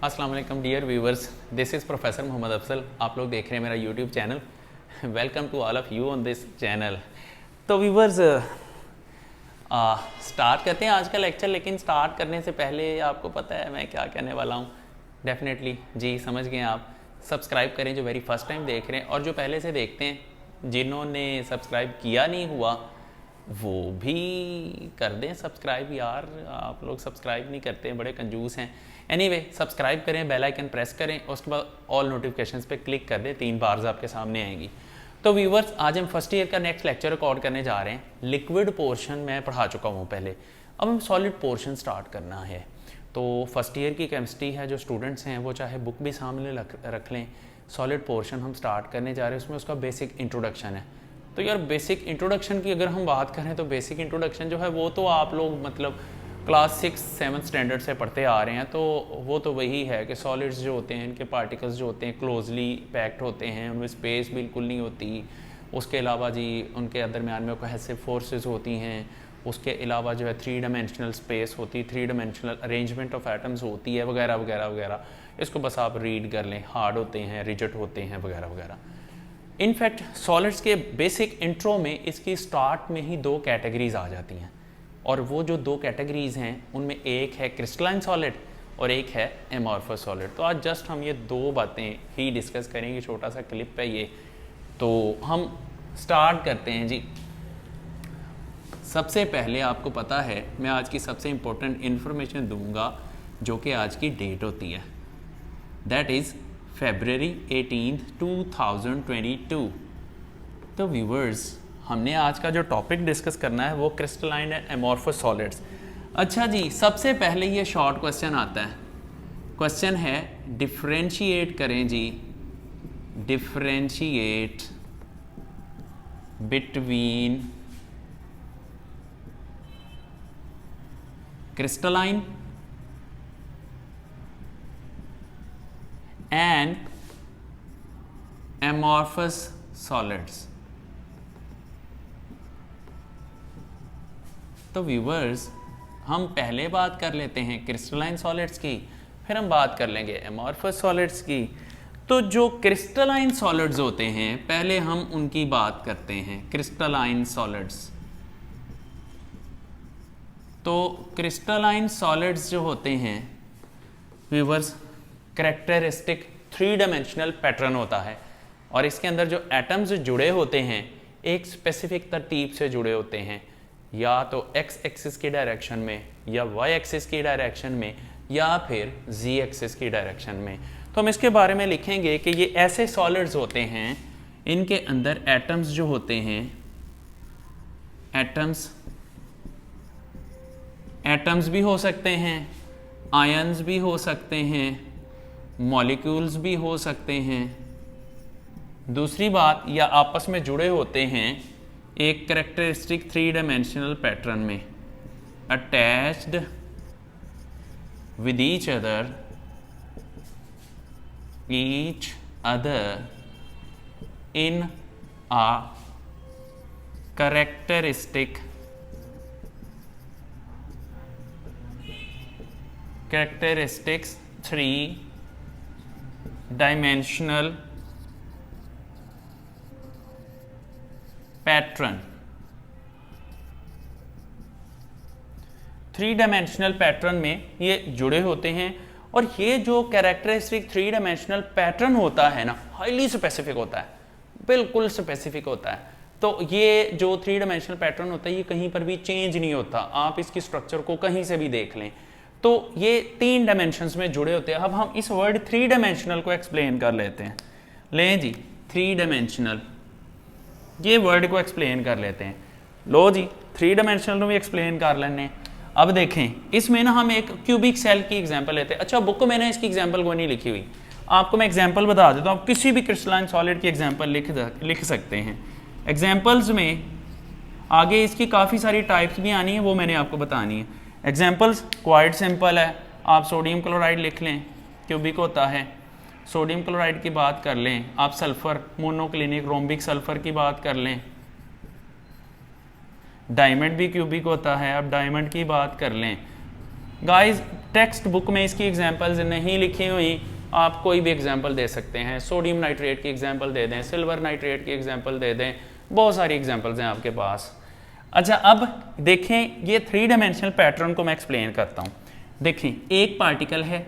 अस्सलाम वालेकुम dear viewers, this is professor Mohammed Afsal. आप लोग देख रहे हैं मेरा YouTube channel. Welcome to all of you on this channel. तो व्यूवर्स स्टार्ट करते हैं आज का लेक्चर, लेकिन स्टार्ट करने से पहले आपको पता है मैं क्या कहने वाला हूँ। डेफिनेटली जी समझ गए आप। सब्सक्राइब करें जो वेरी फर्स्ट टाइम देख रहे हैं, और जो पहले से देखते हैं, जिन्होंने सब्सक्राइब किया नहीं हुआ वो भी कर दें सब्सक्राइब। यार आप लोग सब्सक्राइब नहीं करते हैं, बड़े कंजूस हैं। एनीवे सब्सक्राइब करें, बेल आइकन प्रेस करें, उसके बाद ऑल नोटिफिकेशंस पे क्लिक कर दें। 3 बार्स आपके सामने आएंगी। तो व्यूवर्स आज हम फर्स्ट ईयर का नेक्स्ट लेक्चर रिकॉर्ड करने जा रहे हैं। लिक्विड पोर्शन मैं पढ़ा चुका हूँ पहले, अब हम सॉलिड पोर्शन स्टार्ट करना है। तो फर्स्ट ईयर की केमिस्ट्री है, जो स्टूडेंट्स हैं वो चाहे बुक भी सामने रख लें। सॉलिड पोर्शन हम स्टार्ट करने जा रहे हैं, उसमें उसका बेसिक इंट्रोडक्शन है। तो यार बेसिक इंट्रोडक्शन की अगर हम बात करें तो बेसिक इंट्रोडक्शन जो है वो तो आप लोग मतलब क्लास 6-7 स्टैंडर्ड से पढ़ते आ रहे हैं। तो वो तो वही है कि सॉलिड्स जो होते हैं, इनके पार्टिकल्स जो होते हैं क्लोजली पैक्ड होते हैं, उनमें स्पेस बिल्कुल नहीं होती। उसके अलावा जी उनके दरमियान में कोहेसिव फोर्सेस होती हैं। उसके अलावा जो है 3 डायमेंशनल स्पेस होती, 3 डायमेंशनल अरेंजमेंट ऑफ एटम्स होती है, वगैरह वगैरह वगैरह। इसको बस आप रीड कर लें। हार्ड होते हैं, रिजिड होते हैं, वगैरह वगैरह। इनफैक्ट सॉलिड्स के बेसिक इंट्रो में इसकी स्टार्ट में ही 2 कैटेगरीज आ जाती हैं, और वो जो 2 कैटेगरीज हैं उनमें एक है क्रिस्टलाइन सॉलिड और एक है एमॉर्फस सॉलिड। तो आज जस्ट हम ये 2 बातें ही डिस्कस करेंगे। छोटा सा क्लिप है ये, तो हम स्टार्ट करते हैं जी। सबसे पहले आपको पता है मैं आज की सबसे इम्पोर्टेंट इन्फॉर्मेशन दूंगा जो कि आज की डेट होती है, दैट इज़ February 18th 2022। तो व्यूवर्स हमने आज का जो टॉपिक डिस्कस करना है वो क्रिस्टलाइन एंड एमॉर्फस सॉलिड्स। अच्छा जी, सबसे पहले ये शॉर्ट क्वेश्चन आता है। क्वेश्चन है डिफरेंशिएट करें जी, differentiate between crystalline and amorphous solids. तो व्यूवर्स हम पहले बात कर लेते हैं क्रिस्टलाइन सॉलिड्स की, फिर हम बात कर लेंगे एमॉर्फस सॉलिड्स की। तो जो क्रिस्टलाइन सॉलिड्स होते हैं पहले हम उनकी बात करते हैं। क्रिस्टलाइन सॉलिड्स, तो क्रिस्टलाइन सॉलिड्स जो होते हैं व्यूवर्स, कैरेक्टरिस्टिक 3 डायमेंशनल पैटर्न होता है, और इसके अंदर जो एटम्स जुड़े होते हैं एक स्पेसिफिक तरतीब से जुड़े होते हैं, या तो एक्स एक्सिस की डायरेक्शन में, या वाई एक्सिस की डायरेक्शन में, या फिर जी एक्सिस की डायरेक्शन में। तो हम इसके बारे में लिखेंगे कि ये ऐसे सॉलिड्स होते हैं, इनके अंदर एटम्स जो होते हैं, एटम्स भी हो सकते हैं, आयन्स भी हो सकते हैं, मॉलिक्यूल्स भी हो सकते हैं। दूसरी बात, या आपस में जुड़े होते हैं एक कैरेक्टरिस्टिक 3 डायमेंशनल पैटर्न में, attached with each other in a characteristics 3 dimensional pattern. 3 dimensional pattern में ये जुड़े होते हैं, और ये जो कैरेक्टरिस्टिक 3 डायमेंशनल पैटर्न होता है ना, हाईली स्पेसिफिक होता है, बिल्कुल स्पेसिफिक होता है। तो ये जो 3 डायमेंशनल पैटर्न होता है ये कहीं पर भी चेंज नहीं होता, आप इसकी स्ट्रक्चर को कहीं से भी देख लें। तो ये 3 डायमेंशंस में जुड़े होते हैं। अब हम इस वर्ड 3 डायमेंशनल को एक्सप्लेन कर लेते हैं। लें जी 3 डायमेंशनल, ये वर्ड को एक्सप्लेन कर लेते हैं। लो जी 3 डायमेंशनल को भी एक्सप्लेन कर लेने। अब देखें इसमें ना हम एक क्यूबिक सेल की एग्जांपल लेते हैं। अच्छा बुक को मैंने इसकी एग्जांपल कोई नहीं लिखी हुई, आपको मैं एग्जांपल बता देता हूँ। आप किसी भी क्रिस्टलाइन सॉलिड की एग्जांपल लिख सकते हैं। एग्जांपल्स में आगे इसकी काफ़ी सारी टाइप्स भी आनी है, वो मैंने आपको बतानी है। एग्जाम्पल्स क्वाइट सिंपल है, आप सोडियम क्लोराइड लिख लें, क्यूबिक होता है। सोडियम क्लोराइड की बात कर लें, आप सल्फ़र मोनोक्लिनिक रोम्बिक सल्फ़र की बात कर लें। डायमंड भी क्यूबिक होता है, आप डायमंड की बात कर लें। गाइस टेक्स्ट बुक में इसकी एग्जांपल्स नहीं लिखी हुई, आप कोई भी एग्जांपल दे सकते हैं। सोडियम नाइट्रेट की एग्जांपल दे दें, सिल्वर नाइट्रेट की एग्जांपल दे दें, बहुत सारी एग्जांपल्स हैं आपके पास। अच्छा, अब देखें ये 3 डायमेंशनल पैटर्न को मैं एक्सप्लेन करता हूँ। देखें, एक पार्टिकल है,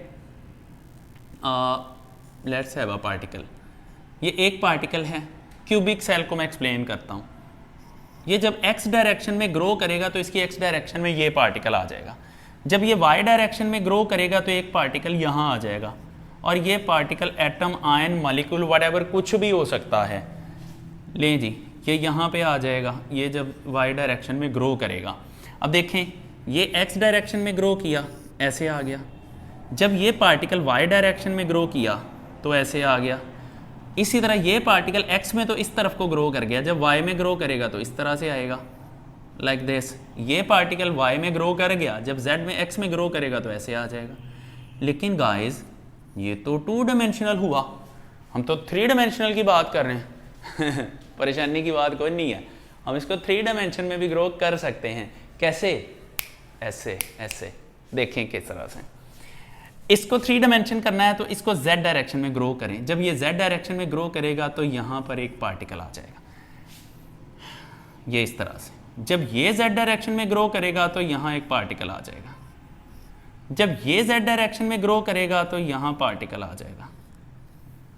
लेट्स हैव अ पार्टिकल, ये एक पार्टिकल है, क्यूबिक सेल को मैं एक्सप्लेन करता हूँ। ये जब x डायरेक्शन में ग्रो करेगा तो इसकी x डायरेक्शन में ये पार्टिकल आ जाएगा। जब ये y डायरेक्शन में ग्रो करेगा तो एक पार्टिकल यहाँ आ जाएगा, और ये particle atom, ion, molecule, whatever कुछ भी हो सकता है। लें जी, ये यहाँ पे आ जाएगा, ये जब y डायरेक्शन में ग्रो करेगा। अब देखें, ये x डायरेक्शन में ग्रो किया, ऐसे आ गया। जब ये पार्टिकल y डायरेक्शन में ग्रो किया तो ऐसे आ गया। इसी तरह ये पार्टिकल x में तो इस तरफ को ग्रो कर गया, जब y में ग्रो करेगा तो इस तरह से आएगा, लाइक दिस। ये पार्टिकल y में ग्रो कर गया, जब z में x में ग्रो करेगा तो ऐसे आ जाएगा। लेकिन गाइस, ये तो 2 डायमेंशनल हुआ, हम तो 3 डायमेंशनल की बात कर रहे हैं। परेशानी की बात कोई नहीं है, हम इसको 3 डायमेंशन में भी ग्रो कर सकते हैं। कैसे? ऐसे ऐसे। देखें किस तरह से। इसको 3 डायमेंशन करना है तो इसको z डायरेक्शन में ग्रो करें। जब ये z डायरेक्शन में ग्रो करेगा तो यहाँ पर एक पार्टिकल आ जाएगा, ये इस तरह से। जब ये z डायरेक्शन में ग्रो करेगा तो यहाँ एक पार्टिकल आ जाएगा। जब ये z डायरेक्शन में ग्रो करेगा तो यहाँ पार्टिकल आ जाएगा।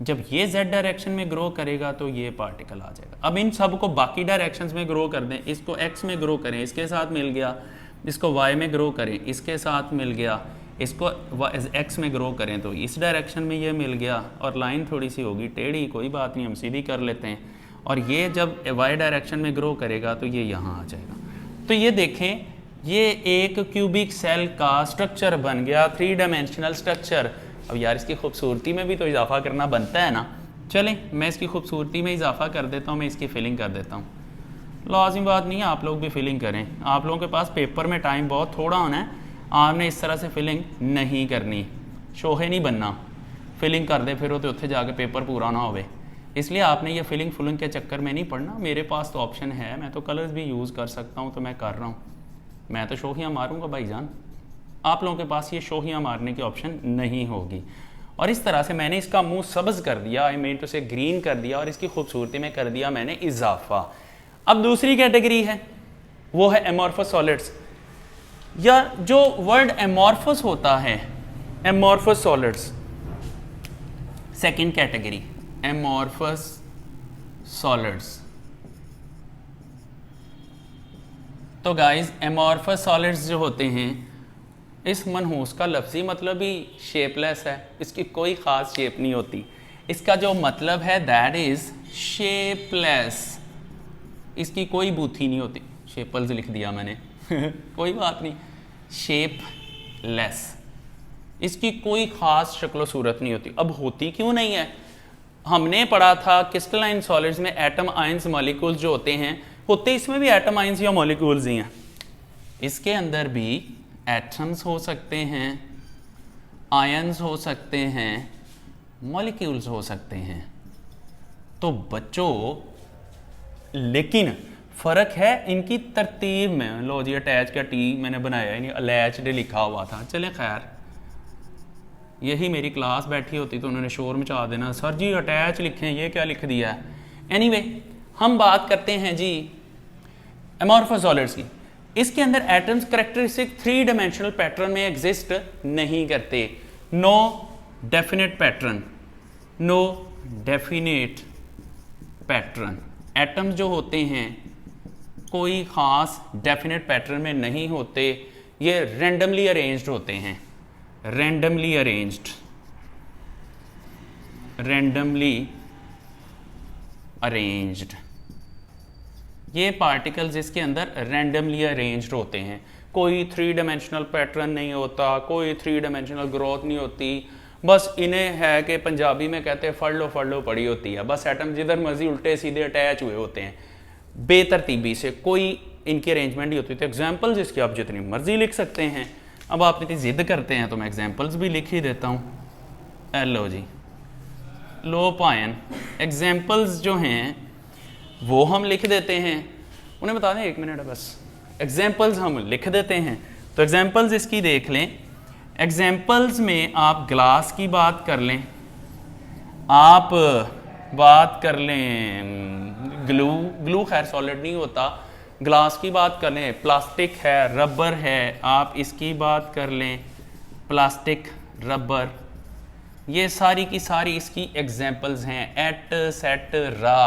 जब ये z डायरेक्शन में ग्रो करेगा तो ये पार्टिकल आ जाएगा। अब इन सब को बाकी डायरेक्शंस में ग्रो कर दें। इसको x में ग्रो करें, इसके साथ मिल गया। इसको y में ग्रो करें, इसके साथ मिल गया। इसको x में ग्रो करें तो इस डायरेक्शन में ये मिल गया, और लाइन थोड़ी सी होगी टेढ़ी, कोई बात नहीं, हम सीधी कर लेते हैं। और ये जब y डायरेक्शन में ग्रो करेगा तो ये यहाँ आ जाएगा। तो ये देखें, ये एक क्यूबिक सेल का स्ट्रक्चर बन गया, 3 डायमेंशनल स्ट्रक्चर। अब यार, इसकी खूबसूरती में भी तो इजाफा करना बनता है ना। चलें, मैं इसकी खूबसूरती में इजाफा कर देता हूँ, मैं इसकी फिलिंग कर देता हूँ। लाजिम बात नहीं है, आप लोग भी फिलिंग करें। आप लोगों के पास पेपर में टाइम बहुत थोड़ा होना है, आपने इस तरह से फिलिंग नहीं करनी, शोहे नहीं बनना। फिलिंग कर दे फिर वो तो उत्थे जाके पेपर पूरा ना होवे, इसलिए आपने ये फिलिंग फुलिंग के चक्कर में नहीं पड़ना। मेरे पास तो ऑप्शन है, मैं तो कलर्स भी यूज़ कर सकता हूँ, तो मैं कर रहा हूँ। मैं तो शोहियाँ मारूंगा भाईजान, आप लोगों के पास ये शोहियाँ मारने की ऑप्शन नहीं होगी। और इस तरह से मैंने इसका मुंह सब्ज़ कर दिया, आई मीन टू से ग्रीन कर दिया, और इसकी खूबसूरती में कर दिया मैंने इजाफा। अब दूसरी कैटेगरी है, वो है एमॉर्फस सॉलिड्स। या जो वर्ड एमॉर्फस होता है, amorphous solids, second category amorphous solids. तो गाइस, एमॉर्फस सॉलिड्स जो होते हैं, इस मनहूस का लफ्ज़ी मतलब ही शेपलेस है, इसकी कोई ख़ास शेप नहीं होती। इसका जो मतलब है दैट इज़ शेपलेस, इसकी कोई बूथी नहीं होती। शेपल्स लिख दिया मैंने कोई बात नहीं, शेपलेस, इसकी कोई ख़ास शक्ल सूरत नहीं होती। अब होती क्यों नहीं है? हमने पढ़ा था क्रिस्टलाइन सॉलिड्स में एटम, आयंस, मॉलिक्यूल्स जो होते हैं, होते इसमें भी एटम, आयंस या मॉलिक्यूल्स ही हैं। इसके अंदर भी एटम्स हो सकते हैं, आयंस हो सकते हैं, मॉलिक्यूल्स हो सकते हैं। तो बच्चों, लेकिन फ़र्क है इनकी तरतीब में। लो जी, अटैच का टी मैंने बनाया ही नहीं, अटैच्ड लिखा हुआ था। चलें खैर, यही मेरी क्लास बैठी होती तो उन्होंने शोर मचा देना, सर जी अटैच लिखें, ये क्या लिख दिया है। एनीवे, हम बात करते हैं जी एमॉर्फस सॉलिड्स की। इसके अंदर एटम्स करेक्टरिस्टिक 3 डायमेंशनल पैटर्न में एग्जिस्ट नहीं करते। No definite pattern, no definite pattern. Atoms जो होते हैं कोई ख़ास डेफिनेट पैटर्न में नहीं होते, ये रैंडमली अरेंज्ड होते हैं। रैंडमली अरेंज्ड, रैंडमली अरेंज्ड, ये पार्टिकल्स इसके अंदर रैंडमली अरेंज्ड होते हैं। कोई 3 डायमेंशनल पैटर्न नहीं होता, कोई 3 डायमेंशनल ग्रोथ नहीं होती। बस इन्हें है कि पंजाबी में कहते हैं फड़ लो पड़ी होती है। बस एटम जिधर मर्जी उल्टे सीधे अटैच हुए होते हैं, बेतरतीबी से, कोई इनकी अरेंजमेंट नहीं होती। तो एग्जाम्पल्स इसकी आप जितनी मर्जी लिख सकते हैं। अब आप इतनी ज़िद करते हैं तो मैं एग्जाम्पल्स भी लिख ही देता हूँ। लो जी, लो पायन एग्जाम्पल्स जो हैं वो हम लिख देते हैं। उन्हें बता दें, 1 मिनट है बस। एग्जाम्पल्स हम लिख देते हैं। तो एग्जाम्पल्स इसकी देख लें। एग्जाम्पल्स में आप ग्लास की बात कर लें, आप बात कर लें ग्लू खैर सॉलिड नहीं होता, ग्लास की बात कर लें, प्लास्टिक है, रबर है, आप इसकी बात कर लें, प्लास्टिक, रबर, ये सारी की सारी इसकी एग्जाम्पल्स हैं। एटसेट्रा,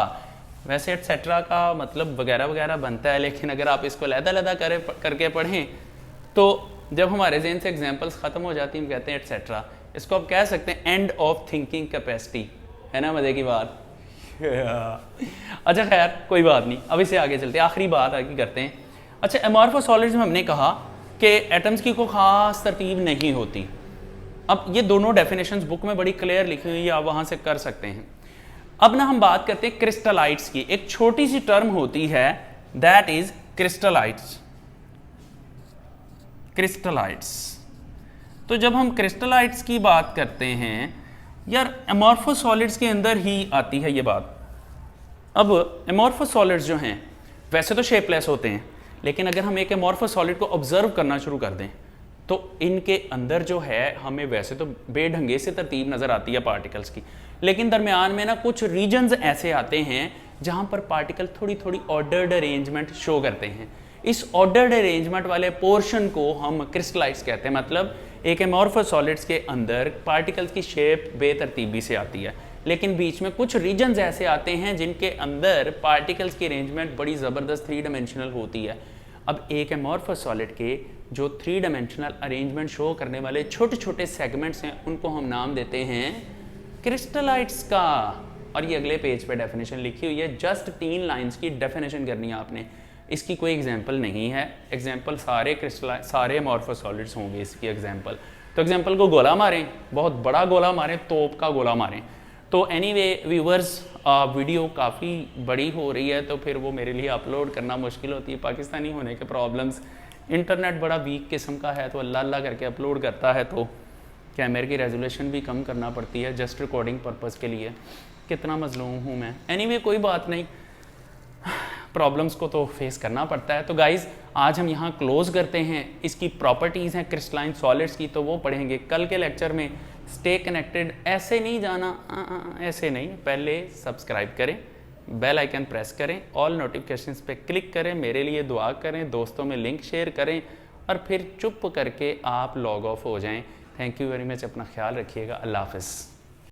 वैसे एटसेट्रा का मतलब वगैरह वगैरह बनता है, लेकिन अगर आप इसको लहदा करके पढ़ें तो जब हमारे ज़हन से एग्जाम्पल्स ख़त्म हो जाती हैं हम कहते हैं एटसेट्रा। इसको आप कह सकते हैं एंड ऑफ थिंकिंग कैपेसिटी, है ना मज़े की बात। अच्छा खैर कोई बात नहीं, अब इसे आगे चलते हैं, आखिरी बात आगे करते हैं। अच्छा, अमॉर्फस सॉलिड्स में हमने कहा कि एटम्स की कोई ख़ास तरतीब नहीं होती। अब ये दोनों डेफिनेशंस बुक में बड़ी क्लियर लिखी हुई है, आप वहाँ से कर सकते हैं। अब ना हम बात करते हैं क्रिस्टलाइट्स की। एक छोटी सी टर्म होती है दैट इज क्रिस्टलाइट्स। क्रिस्टलाइट्स, तो जब हम क्रिस्टलाइट्स की बात करते हैं यार, अमॉर्फस सॉलिड्स के अंदर ही आती है ये बात। अब अमॉर्फस सॉलिड्स जो हैं वैसे तो शेपलेस होते हैं, लेकिन अगर हम एक अमॉर्फस सॉलिड को ऑब्जर्व करना शुरू कर दें तो इनके अंदर जो है हमें वैसे तो बेढंगे से तरतीब नज़र आती है पार्टिकल्स की, लेकिन दरमियान में ना कुछ रीजन्स ऐसे आते हैं जहाँ पर पार्टिकल थोड़ी थोड़ी ऑर्डर्ड अरेंजमेंट शो करते हैं। इस ऑर्डर्ड अरेंजमेंट वाले पोर्शन को हम क्रिस्टलाइट्स कहते हैं। मतलब एक एमॉर्फस सॉलिड्स के अंदर पार्टिकल्स की शेप बेतरतीबी से आती है, लेकिन बीच में कुछ रीजन्स ऐसे आते हैं जिनके अंदर पार्टिकल्स की अरेंजमेंट बड़ी ज़बरदस्त 3 डायमेंशनल होती है। अब एक एमॉर्फस सॉलिड के जो 3 डायमेंशनल अरेंजमेंट शो करने वाले छोटे छोटे सेगमेंट्स हैं उनको हम नाम देते हैं क्रिस्टलाइट्स का। और ये अगले पेज पे डेफिनेशन लिखी हुई है, जस्ट 3 लाइंस की डेफिनेशन करनी है आपने। इसकी कोई एग्जांपल नहीं है, एग्जांपल सारे अमॉर्फस सॉलिड्स होंगे इसकी एग्जांपल। तो एग्जांपल को गोला मारें, बहुत बड़ा गोला मारें, तोप का गोला मारें। तो एनीवे व्यूअर्स, वीडियो काफ़ी बड़ी हो रही है तो फिर वो मेरे लिए अपलोड करना मुश्किल होती है। पाकिस्तानी होने के प्रॉब्लम्स, इंटरनेट बड़ा वीक किस्म का है तो अल्लाह अल्लाह करके अपलोड करता है, तो कैमरे की रेजोल्यूशन भी कम करना पड़ती है जस्ट रिकॉर्डिंग पर्पज़ के लिए। कितना मजलूम हूँ मैं। एनीवे कोई बात नहीं, प्रॉब्लम्स को तो फेस करना पड़ता है। तो गाइज़ आज हम यहाँ क्लोज़ करते हैं। इसकी प्रॉपर्टीज़ हैं क्रिस्टलाइन सॉलिड्स की, तो वो पढ़ेंगे कल के लेक्चर में। स्टे कनेक्टेड, ऐसे नहीं जाना, ऐसे नहीं, पहले सब्सक्राइब करें, बेल आइकन प्रेस करें, ऑल नोटिफिकेशंस पे क्लिक करें, मेरे लिए दुआ करें, दोस्तों में लिंक शेयर करें और फिर चुप करके आप लॉग ऑफ हो जाएं। थैंक यू वेरी मच, अपना ख्याल रखिएगा, अल्लाह हाफ़िज़।